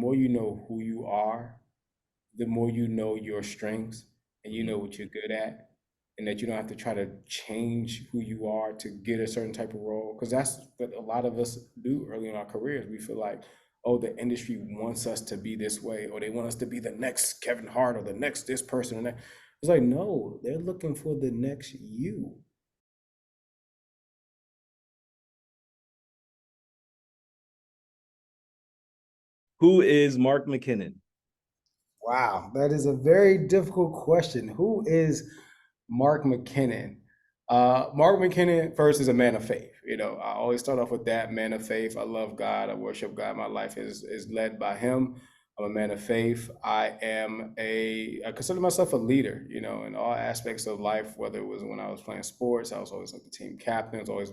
more you know who you are, the more you know your strengths and you know what you're good at, and that you don't have to try to change who you are to get a certain type of role. Because that's what a lot of us do early in our careers. We feel like, oh, the industry wants us to be this way, or they want us to be the next Kevin Hart or the next this person. And that. It's like, no, they're looking for the next you. Who is Mark McKinnon? Wow, that is a very difficult question. Who is Mark McKinnon? Mark McKinnon first is a man of faith. I always start off with that man of faith. I love God. I worship God. My life is led by Him. I'm a man of faith. I consider myself a leader. In all aspects of life. Whether it was when I was playing sports, I was always like the team captain. I was always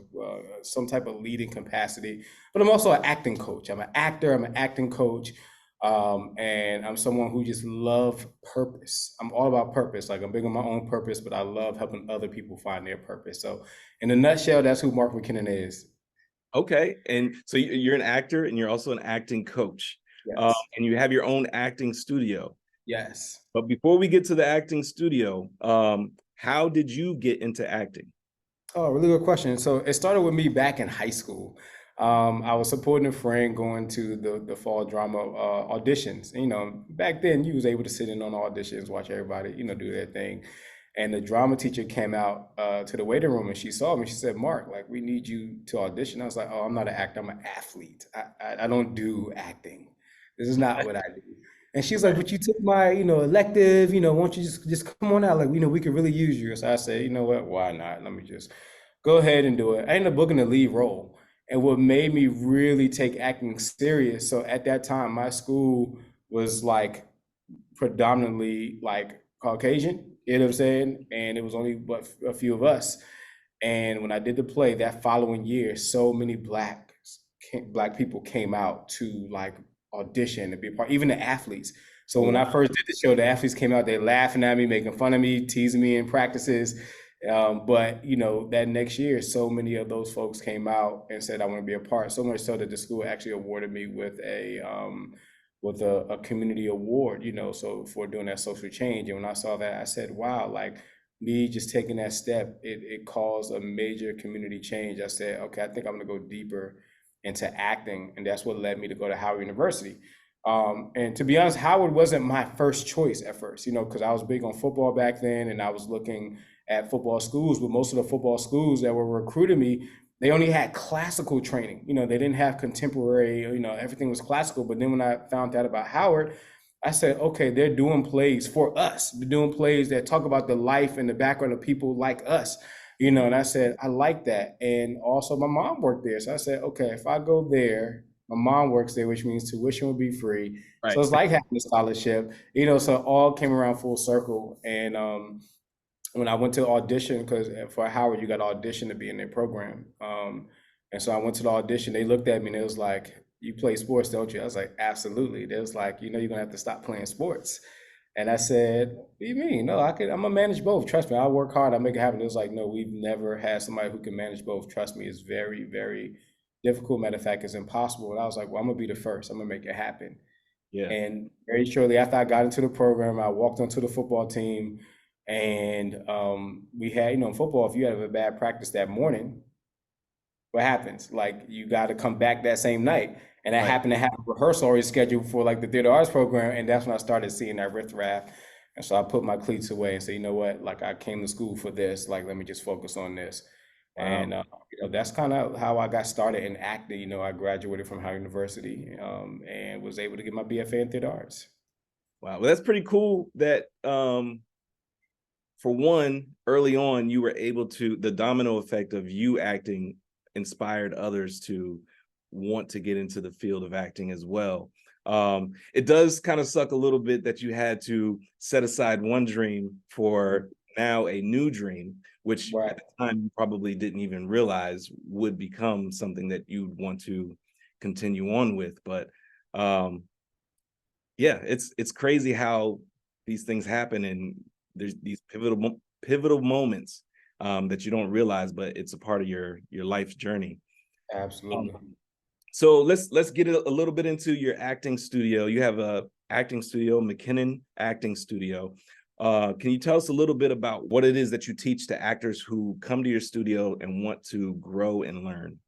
some type of leading capacity. But I'm also an acting coach. I'm an actor. I'm an acting coach. And I'm someone who just love purpose. I'm all about purpose. Like I'm big on my own purpose, but I love helping other people find their purpose. So in a nutshell, that's who Mark McKinnon is. Okay, and so you're an actor and you're also an acting coach, Yes. and you have your own acting studio. Yes. But before we get to the acting studio, how did you get into acting? Oh, really good question. So it started with me back in high school. I was supporting a friend going to the fall drama auditions. Back then you was able to sit in on auditions, watch everybody, do their thing. And the drama teacher came out to the waiting room and she saw me. She said, "Mark, like we need you to audition." I was like, "Oh, I'm not an actor. I'm an athlete. I don't do acting. This is not what I do." And she's like, Right. "But you took my, elective. Why don't you just come on out? Like, we could really use you." So I said, "You know what? Why not? Let me just go ahead and do it." I ended up booking the lead role. And what made me really take acting serious, so at that time, my school was like predominantly like Caucasian, you know what I'm saying? And it was only but a few of us. And when I did the play that following year, so many black people came out to like audition and be a part, even the athletes. So Oh when I wow. first did the show, the athletes came out, they laughing at me, making fun of me, teasing me in practices. But that next year, so many of those folks came out and said, "I want to be a part." So much so that the school actually awarded me with a community award, so for doing that social change. And when I saw that, I said, "Wow!" Like me just taking that step, it caused a major community change. I said, "Okay, I think I'm gonna go deeper into acting," and that's what led me to go to Howard University. And to be honest, Howard wasn't my first choice at first, because I was big on football back then, and I was looking at football schools, but most of the football schools that were recruiting me, they only had classical training. They didn't have contemporary, everything was classical. But then when I found out about Howard, I said, okay, they're doing plays for us. They're doing plays that talk about the life and the background of people like us. And I said, I like that. And also my mom worked there. So I said, okay, if I go there, my mom works there, which means tuition will be free. So Right. it's like having a scholarship, so it all came around full circle. And when I went to audition, because for Howard, you got to audition to be in their program. And so I went to the audition. They looked at me and it was like, "You play sports, don't you?" I was like, "Absolutely." They was like, "You're gonna have to stop playing sports." And I said, "What do you mean? No, I'm gonna manage both. Trust me, I'll work hard. I'll make it happen." It was like, "No, we've never had somebody who can manage both. Trust me, it's very, very difficult. Matter of fact, it's impossible." And I was like, "Well, I'm gonna be the first. I'm gonna make it happen." Yeah. And very shortly after I got into the program, I walked onto the football team, and we had, in football, if you have a bad practice that morning, what happens? Like you got to come back that same night. And I Right. happened to have a rehearsal already scheduled for like the theater arts program, and that's when I started seeing that riffraff. And so I put my cleats away and said, "You know what? Like I came to school for this. Like let me just focus on this." Wow. And that's kind of how I got started in acting. I graduated from Howard University, and was able to get my BFA in theater arts. Wow. Well, that's pretty cool that for one, early on, you were able to, the domino effect of you acting inspired others to want to get into the field of acting as well. It does kind of suck a little bit that you had to set aside one dream for now a new dream, which at Right. the time you probably didn't even realize would become something that you'd want to continue on with. But yeah, it's crazy how these things happen, and there's these pivotal moments that you don't realize, but it's a part of your life's journey. Um, Absolutely. So let's get a little bit into your acting studio. You have a acting studio, McKinnon Acting Studio. Can you tell us a little bit about what it is that you teach to actors who come to your studio and want to grow and learn?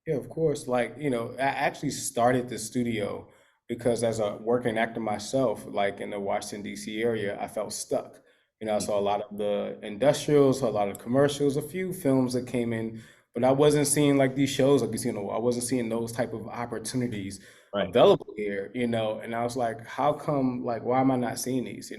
Yeah, of course. Like, I actually started the studio because as a working actor myself, like in the Washington, D.C. area, I felt stuck. I saw a lot of the industrials, saw a lot of commercials, a few films that came in, but I wasn't seeing like these shows like you see, I wasn't seeing those type of opportunities Right. available here, and I was like, how come, like, why am I not seeing these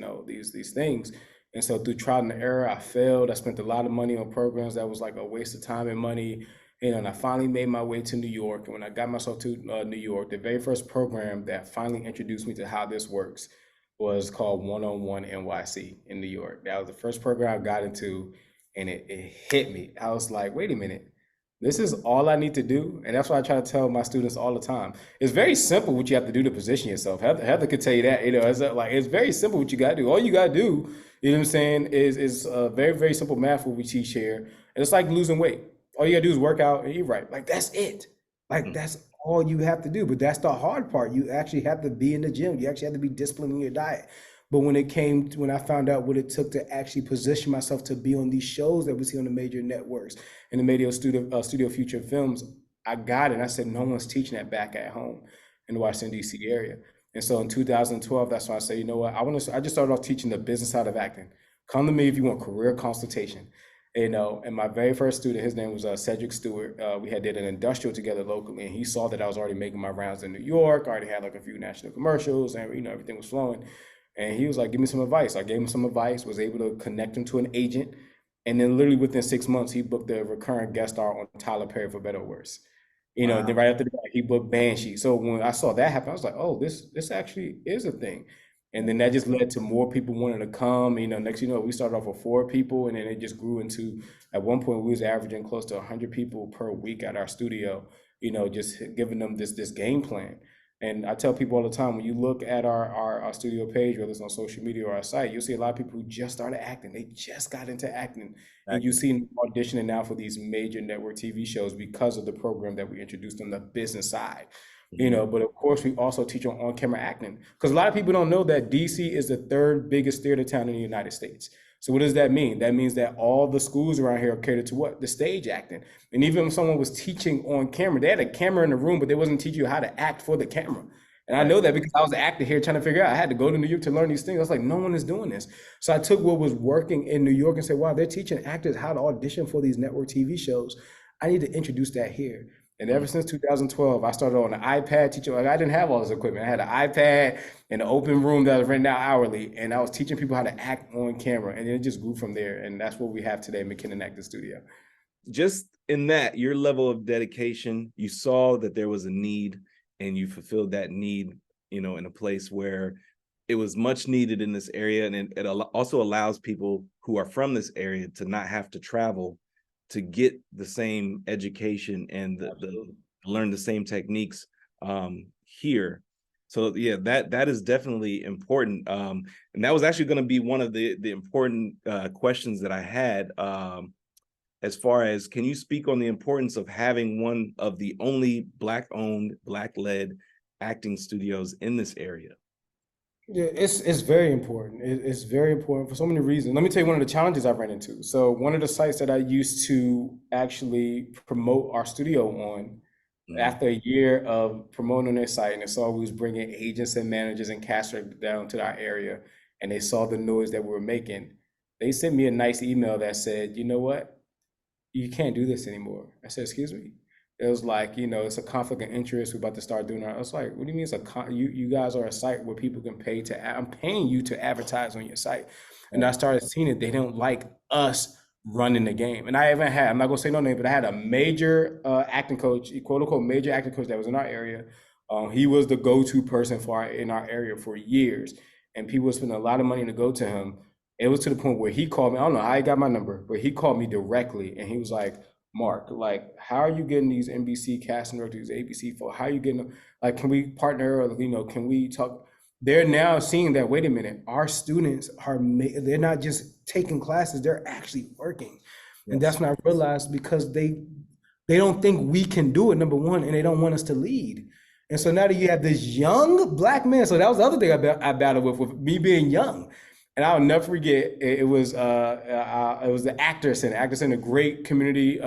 things? And so through trial and error, I failed. I spent a lot of money on programs that was like a waste of time and money, and I finally made my way to New York. And when I got myself to New York, the very first program that finally introduced me to how this works was called One-on-One NYC in New York. That was the first program I got into, and it hit me. I was like, wait a minute, this is all I need to do. And that's what I try to tell my students all the time. It's very simple what you have to do to position yourself. Heather could tell you that, it's very simple what you got to do. All you got to do, what I'm saying, is very, very simple math what we teach here. And it's like losing weight. All you got to do is work out and eat right. Like, that's it. Like, Mm. that's all you have to do. But that's the hard part. You actually have to be in the gym. You actually have to be disciplined in your diet. But when I found out what it took to actually position myself to be on these shows that we see on the major networks and the studio future films, I got it. And I said, no one's teaching that back at home in the Washington, D.C. area. And so in 2012, that's why I say, you know what, I just started off teaching the business side of acting. Come to me if you want career consultation. And my very first student, his name was Cedric Stewart. We had did an industrial together locally, and he saw that I was already making my rounds in New York. I already had like a few national commercials, and everything was flowing. And he was like, "Give me some advice." I gave him some advice. Was able to connect him to an agent, and then literally within 6 months, he booked a recurring guest star on Tyler Perry for Better or Worse. Then Wow. right after that, he booked Banshee. So when I saw that happen, I was like, "Oh, this actually is a thing." And then that just led to more people wanting to come. Next, we started off with 4 people, and then it just grew into, at one point, we was averaging close to 100 people per week at our studio, just giving them this game plan. And I tell people all the time, when you look at our studio page, whether it's on social media or our site, you'll see a lot of people who just started acting. They just got into acting. And you see them auditioning now for these major network TV shows because of the program that we introduced on the business side. Mhm. But of course, we also teach on-camera acting, because a lot of people don't know that DC is the third biggest theater town in the United States. So what does that mean? That means that all the schools around here are catered to what? The stage acting. And even if someone was teaching on camera, they had a camera in the room, but they wasn't teaching you how to act for the camera. And I Right. know that because I was an actor here trying to figure out, I had to go to New York to learn these things. I was like, no one is doing this. So I took what was working in New York and said, wow, they're teaching actors how to audition for these network TV shows. I need to introduce that here. And Mm. ever since 2012, I started on an iPad teaching. Like, I didn't have all this equipment. I had an iPad and an open room that I was renting out hourly, and I was teaching people how to act on camera, and it just grew from there. And that's what we have today, McKinnon Acting Studio. Just in that, your level of dedication, you saw that there was a need and you fulfilled that need, in a place where it was much needed in this area. And also allows people who are from this area to not have to travel to get the same education and the Absolutely. learn the same techniques here. So yeah, that is definitely important. And that was actually going to be one of the important questions that I had. As far as, can you speak on the importance of having one of the only Black-owned, Black-led acting studios in this area? Yeah, it's very important. It's very important for so many reasons. Let me tell you one of the challenges I've ran into. So one of the sites that I used to actually promote our studio on, Mm. after a year of promoting on their site, and they saw we was bringing agents and managers and casters down to our area, and they saw the noise that we were making, they sent me a nice email that said, you know what? You can't do this anymore. I said, excuse me. It was like, it's a conflict of interest. We're about to start doing that. I was like, what do you mean it's you guys are a site where people can pay I'm paying you to advertise on your site. And I started seeing it. They don't like us running the game. And I'm not gonna say no name, but I had a major acting coach, quote unquote major acting coach that was in our area. He was the go-to person in our area for years. And people were spending a lot of money to go to him. It was to the point where he called me. I don't know how he got my number, but he called me directly, and he was like, "Mark, like, how are you getting these NBC casting directors, ABC for? How are you getting them? Like, can we partner? Or, can we talk?" They're now seeing that, wait a minute, our students they're not just taking classes, they're actually working. And Yes. that's when I realized, because They don't think we can do it, number one, and they don't want us to lead. And so now that you have this young black man, so that was the other thing I battled with me being young. And I'll never forget, it was the Actor Center. Actor Center, a great community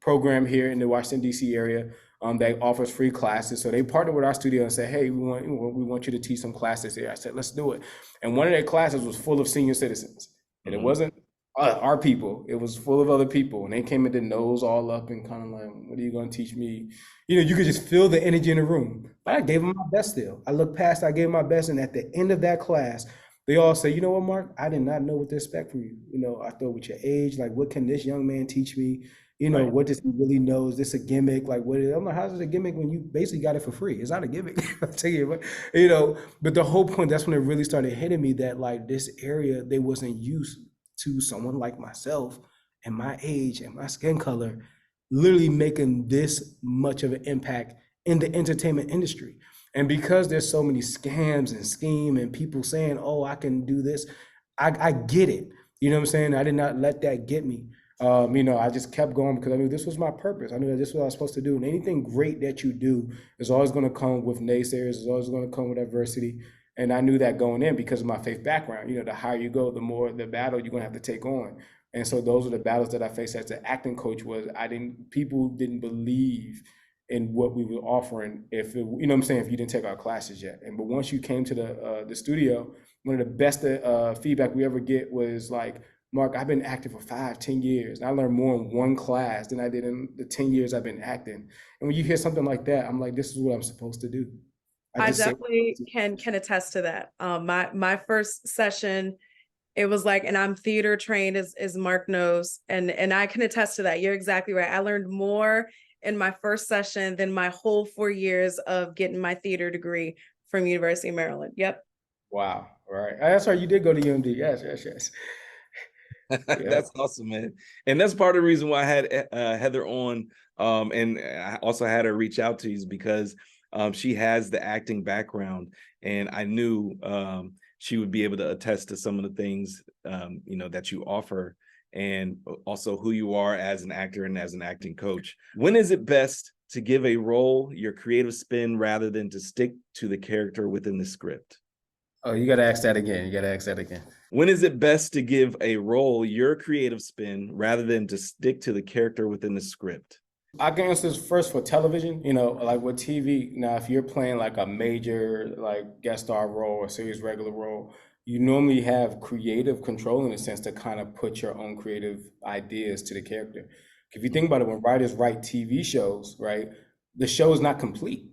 program here in the Washington, D.C. area that offers free classes. So they partnered with our studio and said, hey, we want you to teach some classes here. I said, let's do it. And one of their classes was full of senior citizens. And it wasn't our people. It was full of other people, and they came in the nose all up and kind of like, "What are you going to teach me?" You could just feel the energy in the room. But I gave them my best. Still, I looked past. I gave them my best, and at the end of that class, they all say, "You know what, Mark? I did not know what to expect from you. I thought with your age, like, what can this young man teach me? Right. What does he really know? Is this a gimmick? Like, what is it?" I'm like, "How's it a gimmick when you basically got it for free? It's not a gimmick." I'll tell you, but the whole point, that's when it really started hitting me that like this area, they wasn't used to someone like myself and my age and my skin color literally making this much of an impact in the entertainment industry. And because there's so many scams and scheme and people saying, oh, I can do this, I get it. You know what I'm saying? I did not let that get me. I just kept going because I knew this was my purpose. I knew that this was what I was supposed to do. And anything great that you do is always going to come with naysayers, is always going to come with adversity. And I knew that going in because of my faith background. The higher you go, the more the battle you're gonna have to take on. And so those are the battles that I faced as an acting coach. People didn't believe in what we were offering if it, you know what I'm saying, if you didn't take our classes yet. But once you came to the studio, one of the best feedback we ever get was like, Mark, I've been acting for 5, 10 years. And I learned more in one class than I did in the 10 years I've been acting. And when you hear something like that, I'm like, this is what I'm supposed to do. I definitely can attest to that. My first session, it was like, and I'm theater trained as Mark knows, and I can attest to that. You're exactly right. I learned more in my first session than my whole 4 years of getting my theater degree from University of Maryland. Yep. Wow. All right. That's right. You did go to UMD. Yes. Yeah. That's awesome, man. And that's part of the reason why I had Heather on, and I also had her reach out to you, is because she has the acting background, and I knew she would be able to attest to some of the things that you offer, and also who you are as an actor and as an acting coach. When is it best to give a role your creative spin rather than to stick to the character within the script? Oh, you got to ask that again. When is it best to give a role your creative spin rather than to stick to the character within the script? I can answer this first for television, like with TV. Now, if you're playing like a major like guest star role or series regular role, you normally have creative control in a sense to kind of put your own creative ideas to the character. If you think about it, when writers write TV shows, right, the show is not complete.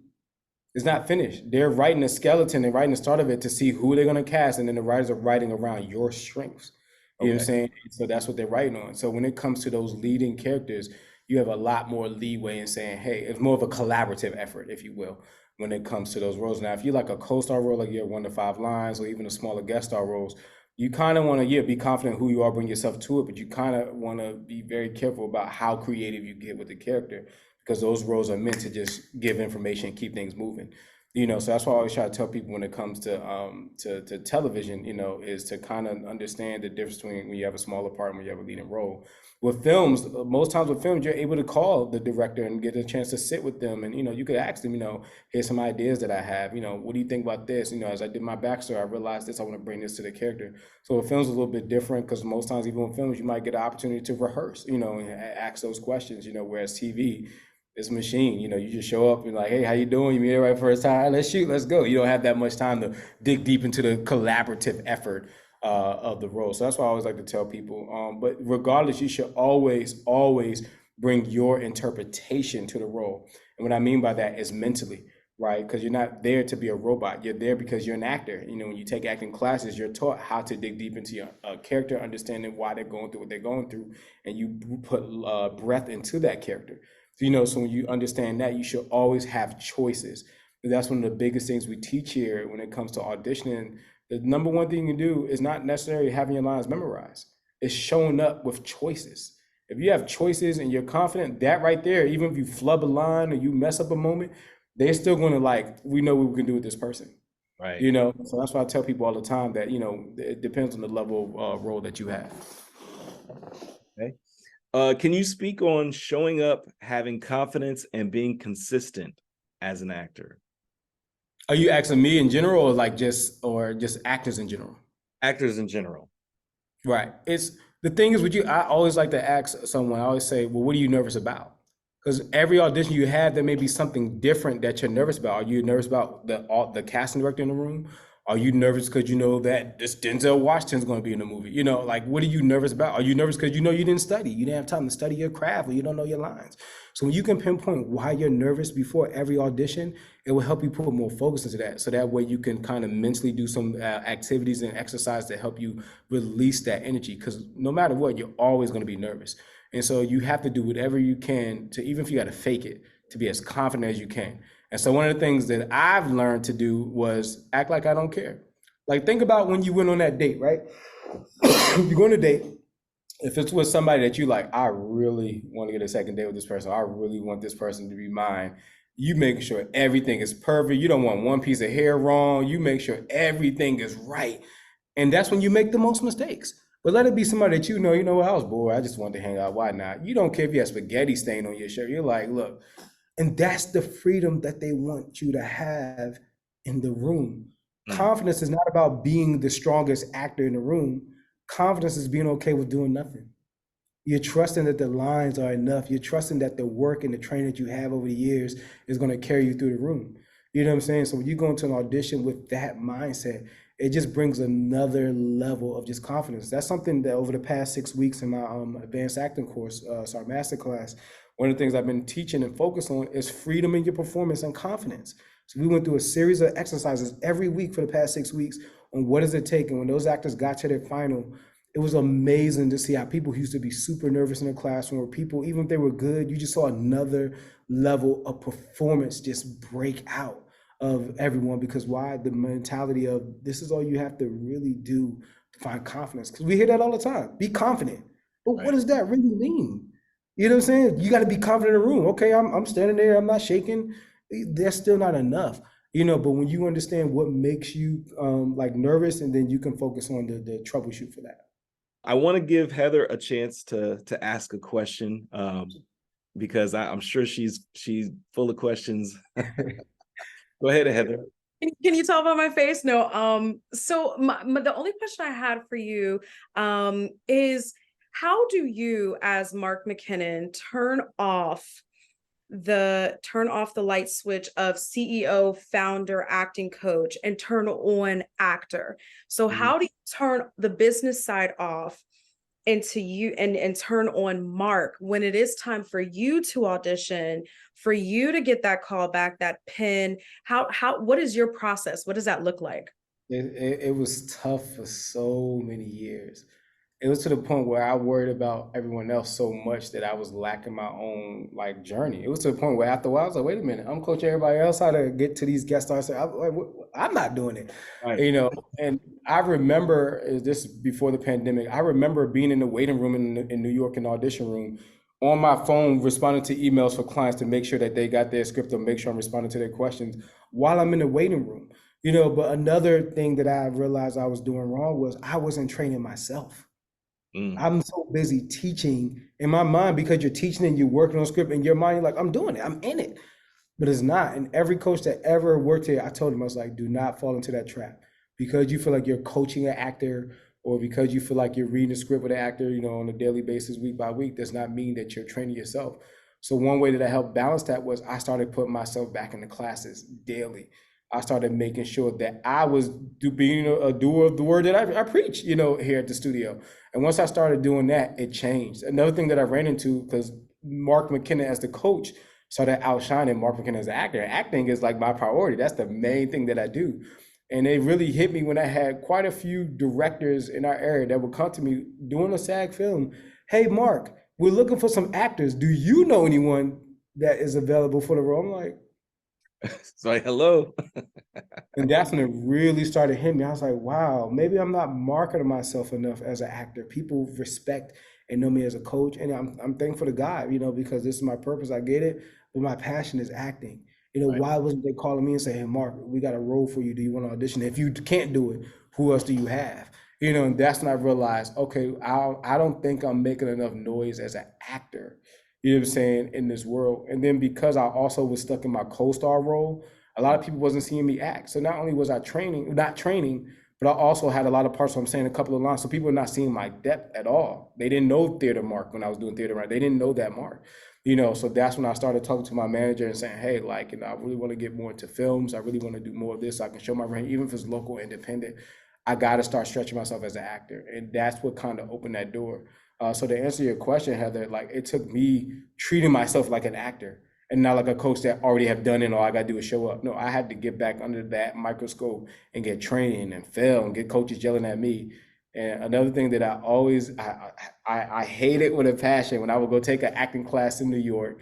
It's not finished. They're writing a skeleton and writing the start of it to see who they're going to cast, and then the writers are writing around your strengths. You know what I'm saying? So that's what they're writing on. So when it comes to those leading characters, you have a lot more leeway in saying, hey, it's more of a collaborative effort, if you will, when it comes to those roles. Now, if you're like a co-star role, like you have 1 to 5 lines, or even a smaller guest star roles, you kind of want to, be confident who you are, bring yourself to it, but you kind of want to be very careful about how creative you get with the character, because those roles are meant to just give information and keep things moving. So that's why I always try to tell people when it comes to television, is to kind of understand the difference between when you have a smaller part and when you have a leading role. With films, most times with films, you're able to call the director and get a chance to sit with them, and you could ask them, here's some ideas that I have. What do you think about this? As I did my backstory, I realized this. I want to bring this to the character. So with films, a little bit different, because most times, even with films, you might get an opportunity to rehearse, and ask those questions. Whereas TV, it's a machine. You just show up and like, hey, how you doing? You meet it right first time. Let's shoot. Let's go. You don't have that much time to dig deep into the collaborative effort of the role. So that's why I always like to tell people. But regardless, you should always bring your interpretation to the role. And what I mean by that is mentally, right? Because you're not there to be a robot. You're there because you're an actor. When you take acting classes, you're taught how to dig deep into your character, understanding why they're going through what they're going through, and you put breath into that character. So when you understand that, you should always have choices. That's one of the biggest things we teach here when it comes to auditioning. The number one thing you do is not necessarily having your lines memorized. It's showing up with choices. If you have choices and you're confident, that right there, even if you flub a line or you mess up a moment, they're still going to we know what we can do with this person. Right. So that's why I tell people all the time that, it depends on the level of role that you have. Okay. Can you speak on showing up, having confidence, and being consistent as an actor? Are you asking me in general, or like just actors in general? Actors in general. Right. It's the thing is with you, I always like to ask someone, I always say, well, what are you nervous about? Because every audition you have, there may be something different that you're nervous about. Are you nervous about the casting director in the room? Are you nervous because you know that this Denzel Washington's going to be in the movie? You know, like, what are you nervous about? Are you nervous because you know you didn't study? You didn't have time to study your craft, or you don't know your lines. So when you can pinpoint why you're nervous before every audition, it will help you put more focus into that. So that way you can kind of mentally do some activities and exercise to help you release that energy. Because no matter what, you're always going to be nervous. And so you have to do whatever you can to, even if you got to fake it, to be as confident as you can. And so one of the things that I've learned to do was act like I don't care. Like, think about when you went on that date, right? You go on a date, if it's with somebody that you like, I really want to get a second date with this person, I really want this person to be mine. You make sure everything is perfect. You don't want one piece of hair wrong. You make sure everything is right. And that's when you make the most mistakes. But let it be somebody that you know, I was bored. I just wanted to hang out. Why not? You don't care if you have spaghetti stain on your shirt. You're like, look, and that's the freedom that they want you to have in the room. Confidence is not about being the strongest actor in the room. Confidence is being okay with doing nothing. You're trusting that the lines are enough. You're trusting that the work and the training that you have over the years is going to carry you through the room. You know what I'm saying? So when you go into an audition with that mindset, it just brings another level of just confidence. That's something that over the past 6 weeks in my advanced acting course, master class, one of the things I've been teaching and focused on is freedom in your performance and confidence. So we went through a series of exercises every week for the past 6 weeks on what does it take. And when those actors got to their final, it was amazing to see how people who used to be super nervous in the classroom, or people, even if they were good, you just saw another level of performance just break out of everyone. Because why? The mentality of this is all you have to really do to find confidence. Because we hear that all the time, be confident. But what does that really mean? You know what I'm saying? You got to be confident in the room. Okay, I'm standing there, I'm not shaking. That's still not enough. But when you understand what makes you like nervous, and then you can focus on the troubleshoot for that. I want to give Heather a chance to ask a question, because I'm sure she's full of questions. Go ahead, Heather. Can you tell by my face? No. So the only question I had for you is, how do you, as Mark McKinnon, turn off the light switch of CEO, founder, acting coach, and turn on actor? So how do you turn the business side off into you and turn on Mark when it is time for you to audition, for you to get that call back, that pin? What is your process? What does that look like? It was tough for so many years. It was to the point where I worried about everyone else so much that I was lacking my own like journey. It was to the point where after a while I was like, wait a minute, I'm coaching everybody else how to get to these guest stars. I'm not doing it, Right. And I remember this before the pandemic. I remember being in the waiting room in New York, in the audition room, on my phone, responding to emails for clients to make sure that they got their script, or make sure I'm responding to their questions while I'm in the waiting room. But another thing that I realized I was doing wrong was I wasn't training myself. I'm so busy teaching in my mind, because you're teaching and you're working on script in your mind, you're like, I'm doing it, I'm in it. But it's not. And every coach that ever worked here, I told him, I was like, do not fall into that trap. Because you feel like you're coaching an actor, or because you feel like you're reading a script with an actor, on a daily basis, week by week, does not mean that you're training yourself. So one way that I helped balance that was I started putting myself back in the classes daily. I started making sure that I was being a doer of the word that I preach, here at the studio. And once I started doing that, it changed. Another thing that I ran into, because Mark McKinnon as the coach started outshining Mark McKinnon as an actor. Acting is like my priority. That's the main thing that I do. And it really hit me when I had quite a few directors in our area that would come to me doing a SAG film. Hey, Mark, we're looking for some actors. Do you know anyone that is available for the role? I'm like, it's like, hello. And that's when it really started hitting me. I was like, wow, maybe I'm not marketing myself enough as an actor. People respect and know me as a coach. And I'm thankful to God, because this is my purpose. I get it. But my passion is acting. Right. Why wasn't they calling me and saying, hey, Mark, we got a role for you. Do you want to audition? If you can't do it, who else do you have? You know, and that's when I realized, okay, I don't think I'm making enough noise as an actor, you know what I'm saying, in this world. And then because I also was stuck in my co-star role, a lot of people wasn't seeing me act. So not only was I not training, but I also had a lot of parts where I'm saying a couple of lines. So people are not seeing my depth at all. They didn't know theater Mark when I was doing theater Mark. They didn't know that Mark. You know, so that's when I started talking to my manager and saying, hey, like, you know, I really want to get more into films. I really want to do more of this so I can show my range, even if it's local, independent. I got to start stretching myself as an actor. And that's what kind of opened that door. So to answer your question, Heather, like it took me treating myself like an actor and not like a coach that already have done it and all I got to do is show up. No, I had to get back under that microscope and get training and fail and get coaches yelling at me. And another thing that I hated with a passion when I would go take an acting class in New York,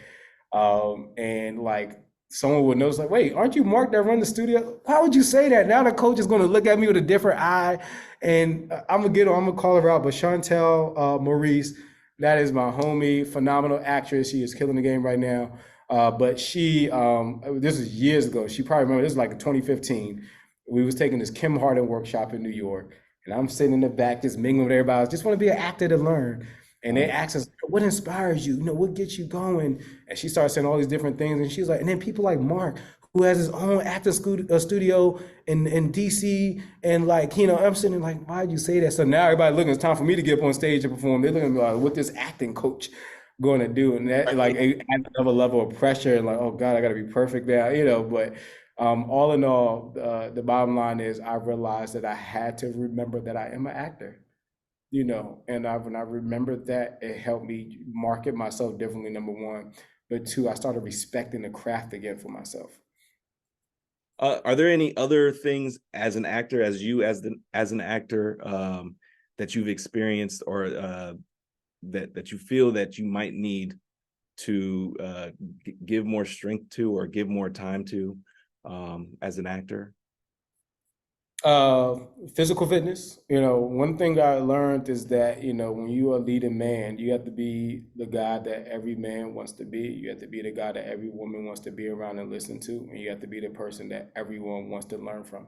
and like someone would notice, like, wait, aren't you Mark that run the studio? Why would you say that? Now the coach is going to look at me with a different eye, and I'm gonna call her out. But Chantel Maurice, that is my homie, phenomenal actress. She is killing the game right now. But she, this is years ago. She probably remember this is like in 2015. We was taking this Kim Hardin workshop in New York. And I'm sitting in the back, just mingling with everybody. I just want to be an actor to learn. And they asked us, what inspires you? You know, what gets you going? And she started saying all these different things. And she's like, and then people like Mark, who has his own actor studio in DC. And like, you know, I'm sitting like, why'd you say that? So now everybody looking, it's time for me to get up on stage and perform. They're looking at me like, what this acting coach going to do? And that like adds another level of pressure and like, oh God, I got to be perfect now, you know, but all in all, the bottom line is I realized that I had to remember that I am an actor, you know, and when I remembered that, it helped me market myself differently, number one. But two, I started respecting the craft again for myself. Are there any other things as an actor, as an actor, that you've experienced or that you feel that you might need to give more strength to or give more time to? As an actor? Physical fitness. You know, one thing I learned is that, you know, when you are leading man, you have to be the guy that every man wants to be. You have to be the guy that every woman wants to be around and listen to. And you have to be the person that everyone wants to learn from.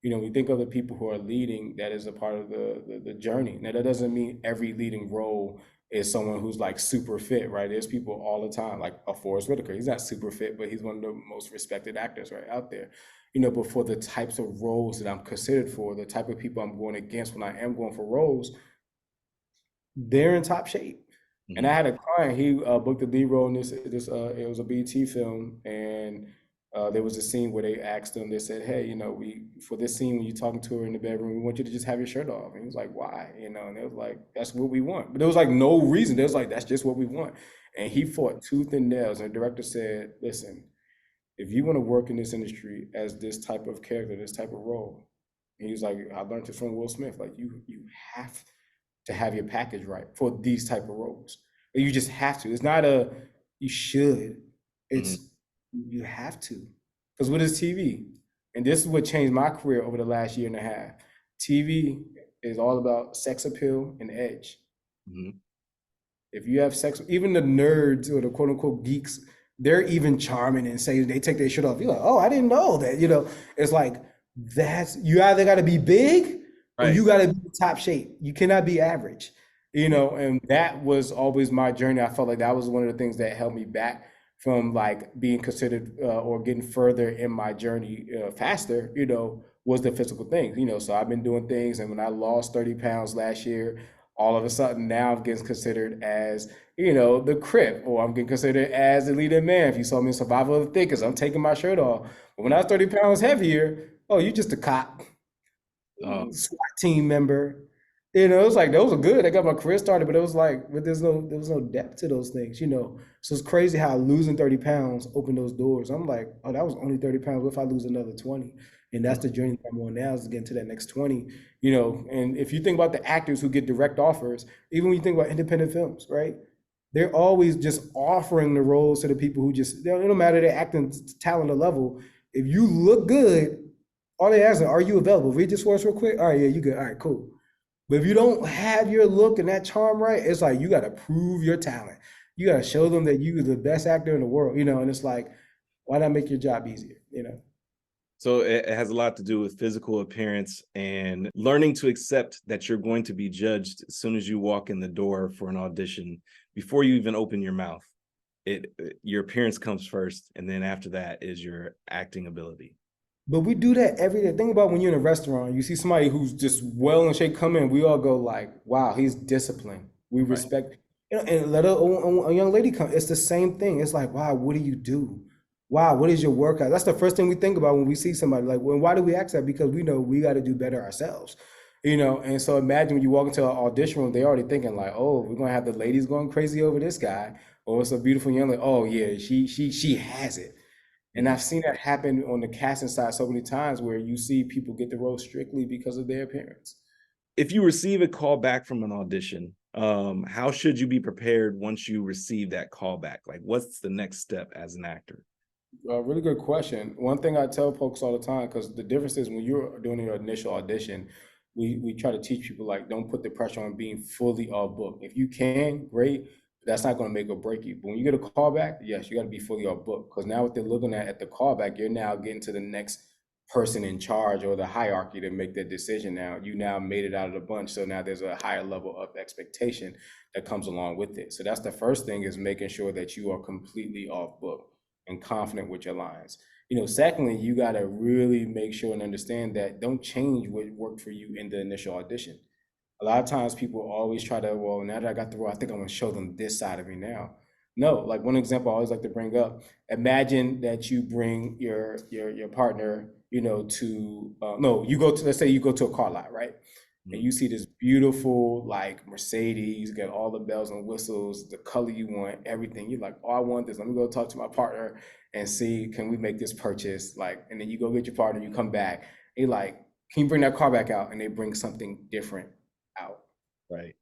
You know, we think of the people who are leading, that is a part of the journey. Now, that doesn't mean every leading role is someone who's like super fit, right? There's people all the time, like a Forrest Whitaker. He's not super fit, but he's one of the most respected actors right out there. You know, but for the types of roles that I'm considered for, the type of people I'm going against when I am going for roles, they're in top shape. Mm-hmm. And I had a client, he booked the lead role in this it was a BT film, and there was a scene where they asked him, they said, hey, you know, for this scene when you're talking to her in the bedroom, we want you to just have your shirt off. And he was like, why? You know, and they was like, that's what we want. But there was like no reason. There was like, that's just what we want. And he fought tooth and nails. And the director said, listen, if you want to work in this industry as this type of character, this type of role, and he was like, I learned it from Will Smith, like you have to have your package right for these type of roles. You just have to. It's not a, you should, it's, you have to. Because what is TV? And this is what changed my career over the last year and a half. TV is all about sex appeal and edge. Mm-hmm. If you have sex, even the nerds or the quote unquote geeks, they're even charming and say they take their shirt off. You're like, oh, I didn't know that. You know, it's like, you either got to be big or you got to be in top shape. You cannot be average, you know, and that was always my journey. I felt like that was one of the things that held me back from like being considered or getting further in my journey faster, you know, was the physical things, you know. So I've been doing things, and when I lost 30 pounds last year, all of a sudden now I'm getting considered as, you know, the Crip, or I'm getting considered as the leading man. If you saw me in Survival of the Thickest, I'm taking my shirt off. But when I was 30 pounds heavier, oh, you just a cop, SWAT team member. You know, it was like, those are good. I got my career started, but it was like, but there was no depth to those things, you know. So it's crazy how losing 30 pounds opened those doors. I'm like, oh, that was only 30 pounds. What if I lose another 20? And that's the journey I'm on now, is getting to that next 20, you know. And if you think about the actors who get direct offers, even when you think about independent films, right? They're always just offering the roles to the people who just, it don't matter their acting talent or level. If you look good, all they ask is, are you available? Read this for us real quick. All right, yeah, you good. All right, cool. But if you don't have your look and that charm right, it's like, you got to prove your talent. You got to show them that you're the best actor in the world, you know. And it's like, why not make your job easier, you know? So it has a lot to do with physical appearance and learning to accept that you're going to be judged as soon as you walk in the door for an audition, before you even open your mouth. Your appearance comes first, and then after that is your acting ability. But we do that every day. Think about when you're in a restaurant, you see somebody who's just well in shape come in, we all go like, wow, he's disciplined. We Right. respect, and let a young lady come. It's the same thing. It's like, wow, what do you do? Wow, what is your workout? That's the first thing we think about when we see somebody. Like, well, why do we ask that? Because we know we got to do better ourselves, And so imagine when you walk into an audition room, they're already thinking like, oh, we're gonna have the ladies going crazy over this guy, or it's a beautiful young lady. Oh yeah, she has it. And I've seen that happen on the casting side so many times where you see people get the role strictly because of their appearance. If you receive a call back from an audition, how should you be prepared once you receive that call back? Like, what's the next step as an actor? Really good question. One thing I tell folks all the time, because the difference is when you're doing your initial audition, we try to teach people like don't put the pressure on being fully off book. If you can, great. That's not going to make or break you. But when you get a callback, yes, you got to be fully off book because now what they're looking at the callback, you're now getting to the next person in charge or the hierarchy to make that decision. Now you now made it out of the bunch, so now there's a higher level of expectation that comes along with it. So that's the first thing is making sure that you are completely off book and confident with your lines. Secondly, you got to really make sure and understand that don't change what worked for you in the initial audition. A lot of times people always try to, well, now that I got the role, I think I'm going to show them this side of me now. No, like one example I always like to bring up, imagine that you bring your partner, to, no, you go to, let's say you go to a car lot, right? And you see this beautiful, like Mercedes, got all the bells and whistles, the color you want, everything. You're like, oh, I want this. Let me go talk to my partner and see, can we make this purchase? Like, and then you go get your partner, you come back, and you're like, can you bring that car back out? And they bring something different out. Right.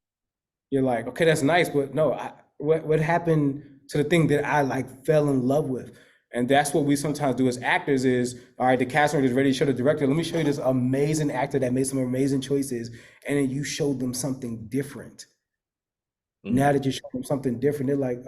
You're like, okay, that's nice, but no, what happened to the thing that I like fell in love with? And that's what we sometimes do as actors is, all right, the casting is ready to show the director, let me show you this amazing actor that made some amazing choices. And then you showed them something different. Now that you show them something different, they're like,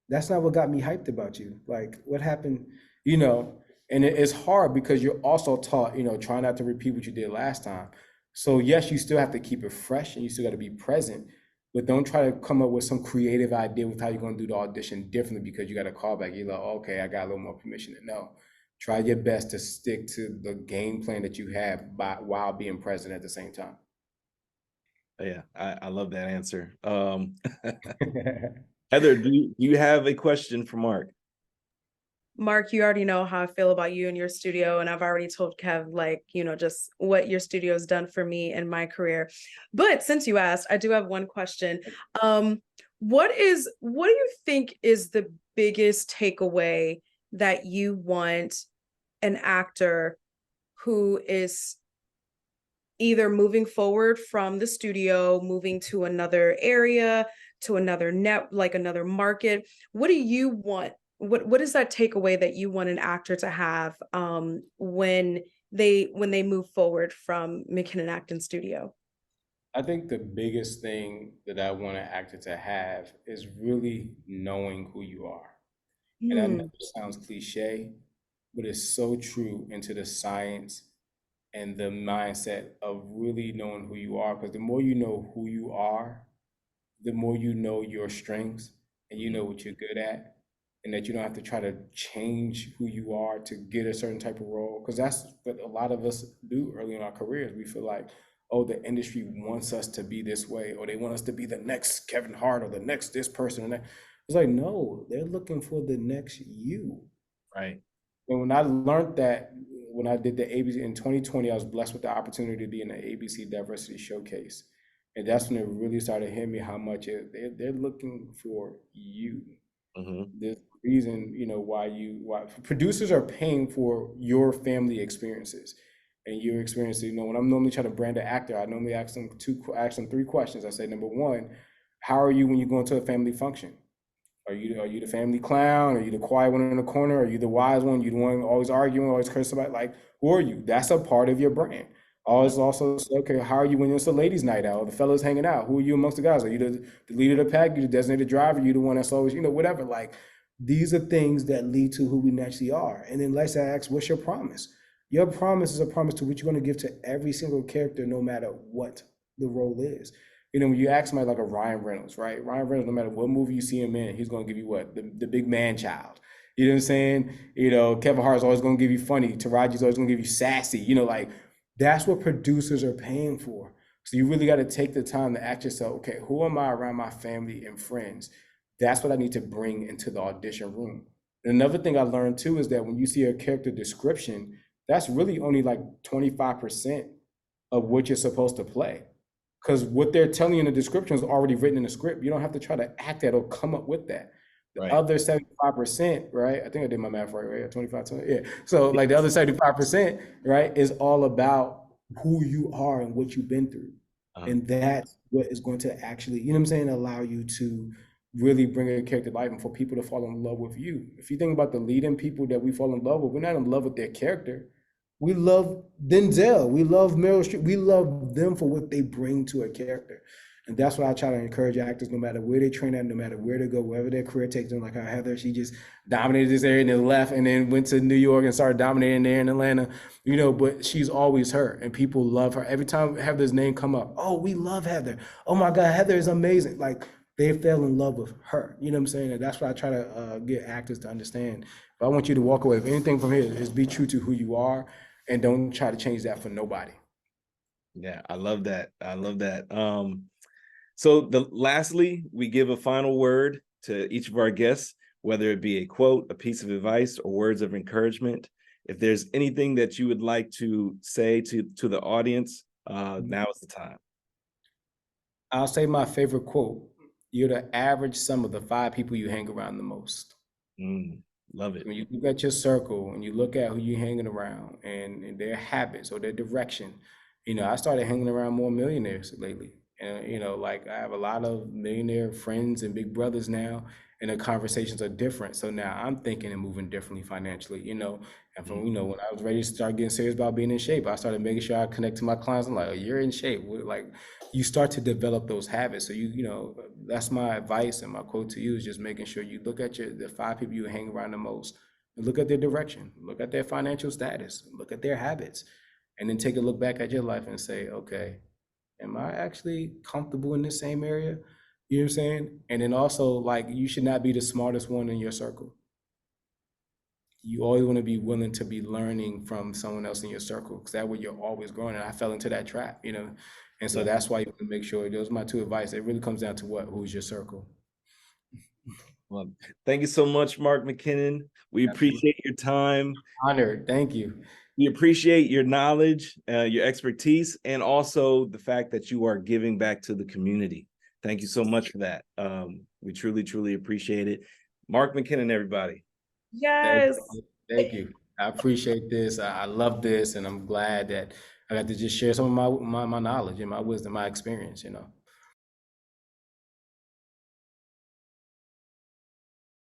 that's not what got me hyped about you. Like, what happened? And it's hard because you're also taught, try not to repeat what you did last time. So yes, you still have to keep it fresh and you still got to be present, but don't try to come up with some creative idea with how you're going to do the audition differently because you got a callback. You're like, okay, I got a little more permission to know. Try your best to stick to the game plan that you have while being present at the same time. Yeah, I love that answer. Heather, do you have a question for Mark? Mark, you already know how I feel about you and your studio, and I've already told Kev, like, just what your studio has done for me in my career. But since you asked, I do have one question. What do you think is the biggest takeaway that you want an actor who is either moving forward from the studio, moving to another area, to another another market? What do you want? What is that takeaway that you want an actor to have when they move forward from McKinnon Acting Studio? I think the biggest thing that I want an actor to have is really knowing who you are. And I know it sounds cliche, but it's so true into the science and the mindset of really knowing who you are. Because the more you know who you are, the more you know your strengths and you know what you're good at, and that you don't have to try to change who you are to get a certain type of role. Because that's what a lot of us do early in our careers. We feel like, oh, the industry wants us to be this way, or they want us to be the next Kevin Hart or the next this person. And that. It's like, no, they're looking for the next you. Right. And when I learned that, when I did the ABC in 2020, I was blessed with the opportunity to be in the ABC Diversity Showcase. And that's when it really started hitting me how much they're looking for you. There's a reason, why producers are paying for your family experiences and your experiences. When I'm normally trying to brand an actor, I normally ask them 3 questions. I say, number one, how are you when you go into a family function? Are you the family clown? Are you the quiet one in the corner? Are you the wise one? You the one always arguing, always cursing somebody? Like, who are you? That's a part of your brand. Always also say, okay, how are you when it's a ladies' night out or the fellas hanging out? Who are you amongst the guys? Are you the leader of the pack? You the designated driver? You the one that's always, whatever. Like, these are things that lead to who we naturally are. And then let's ask, what's your promise? Your promise is a promise to what you're going to give to every single character, no matter what the role is. You know, when you ask somebody like a Ryan Reynolds, right? Ryan Reynolds, no matter what movie you see him in, he's going to give you what? The big man child. You know what I'm saying? You know, Kevin Hart's always going to give you funny. Taraji's always going to give you sassy. You know, like that's what producers are paying for. So you really got to take the time to ask yourself, okay, who am I around my family and friends? That's what I need to bring into the audition room. And another thing I learned too is that when you see a character description, that's really only like 25% of what you're supposed to play. Because what they're telling you in the description is already written in the script. You don't have to try to act that or come up with that. The Right. other 75%, right? I think I did my math right? 25, 20, yeah. So like the other 75%, right, is all about who you are and what you've been through. And that's what is going to actually, you know what I'm saying, allow you to really bring a character to life and for people to fall in love with you. If you think about the leading people that we fall in love with, we're not in love with their character. We love Denzel. We love Meryl Streep. We love them for what they bring to a character. And that's what I try to encourage actors, no matter where they train at, no matter where they go, wherever their career takes them. Like how Heather, she just dominated this area and then left and then went to New York and started dominating there in Atlanta, you know, but she's always her and people love her. Every time Heather's name come up, oh, we love Heather. Oh my God, Heather is amazing. Like they fell in love with her. You know what I'm saying? And that's what I try to get actors to understand. But I want you to walk away with anything from here is be true to who you are and don't try to change that for nobody. Yeah, I love that. I love that. So lastly, we give a final word to each of our guests, whether it be a quote, a piece of advice, or words of encouragement. If there's anything that you would like to say to the audience, now is the time. I'll say my favorite quote. You're the average sum of the 5 people you hang around the most. Love it. When you look at your circle and you look at who you're hanging around and their habits or their direction, you know, I started hanging around more millionaires lately. And, you know, like I have a lot of millionaire friends and big brothers now, and the conversations are different. So now I'm thinking and moving differently financially, you know. And from, you know, when I was ready to start getting serious about being in shape, I started making sure I connect to my clients. I'm like, oh, you're in shape. Like you start to develop those habits. So you know, that's my advice and my quote to you is just making sure you look at the 5 people you hang around the most and look at their direction, look at their financial status, look at their habits, and then take a look back at your life and say, okay, am I actually comfortable in this same area? You know what I'm saying? And then also, like, you should not be the smartest one in your circle. You always want to be willing to be learning from someone else in your circle, because that way you're always growing. And I fell into that trap, you know? And so that's why you want to make sure, those are my 2 advice. It really comes down to who's your circle. Well, thank you so much, Mark McKinnon. We appreciate your time. Honored. Thank you. We appreciate your knowledge, your expertise, and also the fact that you are giving back to the community. Thank you so much for that. We truly, truly appreciate it. Mark McKinnon, everybody. Yes. Thank you. I appreciate this. I love this, and I'm glad that I got to just share some of my knowledge and my wisdom, my experience, you know.